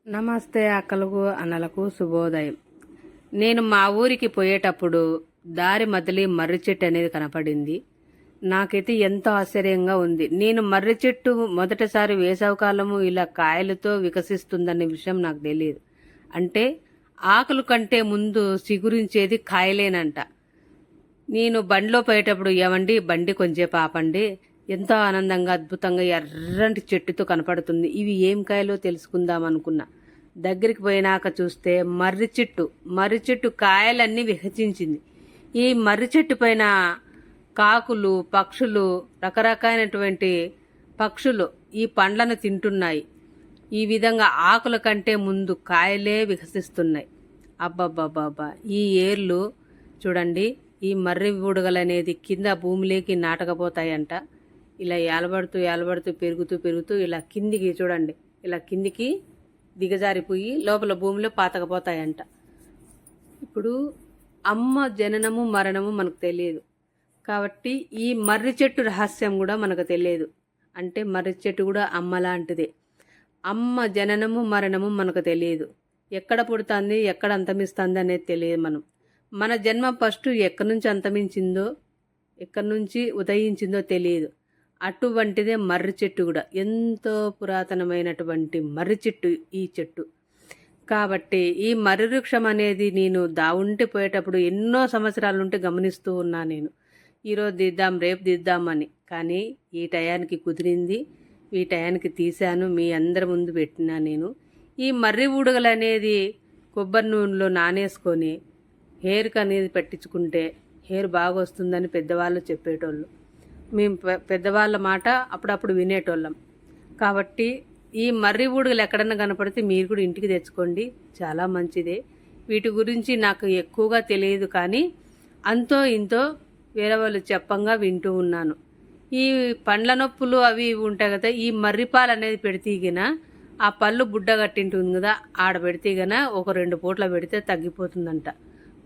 నమస్తే అక్కలకు అన్నలకు శుభోదయం. నేను మా ఊరికి పోయేటప్పుడు దారి మధ్యలో మర్రి చెట్టు అనేది కనపడింది. నాకైతే ఎంతో ఆశ్చర్యంగా ఉంది. నేను మర్రి చెట్టు మొదటిసారి వేసవకాలము ఇలా కాయలతో వికసిస్తుందనే విషయం నాకు తెలియదు. అంటే ఆకులు కంటే ముందు చిగురించేది కాయలేనంట. నేను బండిలో పోయేటప్పుడు ఏమండి బండి కొంచెంసేపు ఆపండి, ఎంతో ఆనందంగా అద్భుతంగా ఎర్రంటి చెట్టుతో కనపడుతుంది, ఇవి ఏం కాయలో తెలుసుకుందాం అనుకున్నా. దగ్గరికి పోయినాక చూస్తే మర్రి చెట్టు కాయలన్నీ విహచించింది. ఈ మర్రి చెట్టు పైన కాకులు, పక్షులు, రకరకాలైనటువంటి పక్షులు ఈ పండ్లను తింటున్నాయి. ఈ విధంగా ఆకుల కంటే ముందు కాయలే వికసిస్తున్నాయి. అబ్బబ్బబ్బబ్బా, ఈ ఏర్లు చూడండి, ఈ మర్రి బుడగలనేది కింద భూమిలోకి నాటకపోతాయంట. ఇలా ఏలబడుతూ పెరుగుతూ ఇలా కిందికి చూడండి, ఇలా కిందికి దిగజారిపోయి లోపల భూమిలో పాతకపోతాయంట. ఇప్పుడు అమ్మ జననము మరణము మనకు తెలియదు కాబట్టి ఈ మర్రి చెట్టు రహస్యం కూడా మనకు తెలియదు. అంటే మర్రి చెట్టు కూడా అమ్మ లాంటిదే. అమ్మ జననము మరణము మనకు తెలియదు. ఎక్కడ పుడుతుంది, ఎక్కడ అంతమిస్తుంది అనేది తెలియదు. మన జన్మ ఫస్ట్ ఎక్కడి నుంచి అంతమించిందో, ఎక్కడి నుంచి ఉదయించిందో తెలియదు. అటువంటిదే మర్రి చెట్టు కూడా. ఎంతో పురాతనమైనటువంటి మర్రి చెట్టు ఈ చెట్టు. కాబట్టి ఈ మర్రి వృక్షం అనేది నేను దావుంటి పోయేటప్పుడు ఎన్నో సంవత్సరాల నుండి గమనిస్తూ ఉన్నా. నేను ఈరోజు దిద్దాం, రేపు దిద్దామని. కానీ ఈ టయానికి కుదిరింది, ఈ టయానికి తీశాను, మీ అందరి ముందు పెట్టినా. నేను ఈ మర్రి ఊడగలు అనేది కొబ్బరి నూనెలో నానేసుకొని హెయిర్కి అనేది పెట్టించుకుంటే హెయిర్ బాగా వస్తుందని పెద్దవాళ్ళు చెప్పేటోళ్ళు. మేము పెద్దవాళ్ళ మాట అప్పుడప్పుడు వినేటోళ్ళం. కాబట్టి ఈ మర్రి ఊడగలు ఎక్కడన్నా కనపడితే మీరు కూడా ఇంటికి తెచ్చుకోండి, చాలా మంచిదే. వీటి గురించి నాకు ఎక్కువగా తెలియదు, కానీ అంతో ఇంతో వేరే వాళ్ళు చెప్పంగా వింటూ ఉన్నాను. ఈ పండ్ల నొప్పులు అవి ఉంటాయి కదా, ఈ మర్రిపాలు అనేది పెడితేగిన ఆ పళ్ళు బుడ్డ కట్టింటుంది కదా, ఆడ పెడితేగిన ఒక 2 పూట్ల పెడితే తగ్గిపోతుందంట,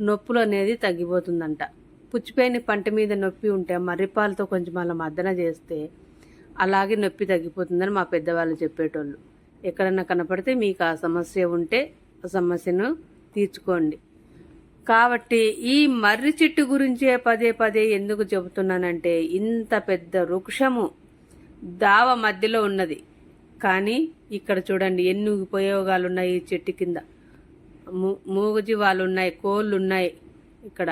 నొప్పులు అనేది తగ్గిపోతుందంట. పుచ్చిపోయిన పంట మీద నొప్పి ఉంటే మర్రిపాలతో కొంచెం అలా మద్దన చేస్తే అలాగే నొప్పి తగ్గిపోతుందని మా పెద్దవాళ్ళు చెప్పేటోళ్ళు. ఎక్కడన్నా కనపడితే మీకు ఆ సమస్య ఉంటే ఆ సమస్యను తీర్చుకోండి. కాబట్టి ఈ మర్రి చెట్టు గురించే పదే ఎందుకు చెబుతున్నానంటే, ఇంత పెద్ద వృక్షము దావ మధ్యలో ఉన్నది, కానీ ఇక్కడ చూడండి ఎన్ని ఉపయోగాలు ఉన్నాయి. ఈ చెట్టు కింద మూగజీవాలు ఉన్నాయి, కోళ్ళు ఉన్నాయి. ఇక్కడ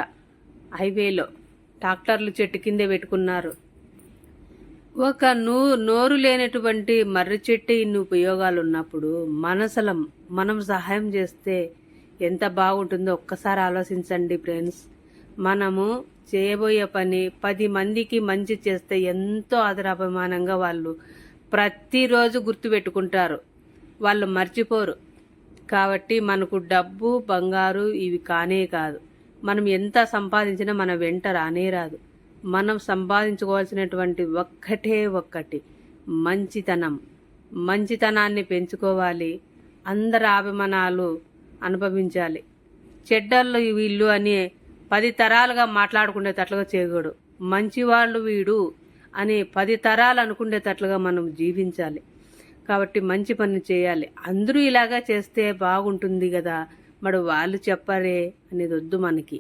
హైవేలో ట్రాక్టర్లు చెట్టు కిందే పెట్టుకున్నారు. ఒక నోరు లేనటువంటి మర్రి చెట్టు ఇన్ని ఉపయోగాలు ఉన్నప్పుడు మనం సహాయం చేస్తే ఎంత బాగుంటుందో ఒక్కసారి ఆలోచించండి ఫ్రెండ్స్. మనము చేయబోయే పని 10 మందికి మంచి చేస్తే ఎంతో ఆదరాభిమానంగా వాళ్ళు ప్రతిరోజు గుర్తుపెట్టుకుంటారు, వాళ్ళు మర్చిపోరు. కాబట్టి మనకు డబ్బు, బంగారు ఇవి కానే కాదు. మనం ఎంత సంపాదించినా మన వెంట రానే రాదు. మనం సంపాదించుకోవాల్సినటువంటి ఒక్కటి మంచితనాన్ని పెంచుకోవాలి. అందరి అభిమానాలు అనుభవించాలి. చెడ్డళ్ళు వీళ్ళు అని 10 తరాలుగా మాట్లాడుకునేటట్లుగా చేయకూడదు. మంచివాళ్ళు వీడు అని 10 తరాలు అనుకునేటట్లుగా మనం జీవించాలి. కాబట్టి మంచి పని చేయాలి. అందరూ ఇలాగా చేస్తే బాగుంటుంది కదా, మరి వాళ్ళు చెప్పరే అనేది వద్దు మనకి.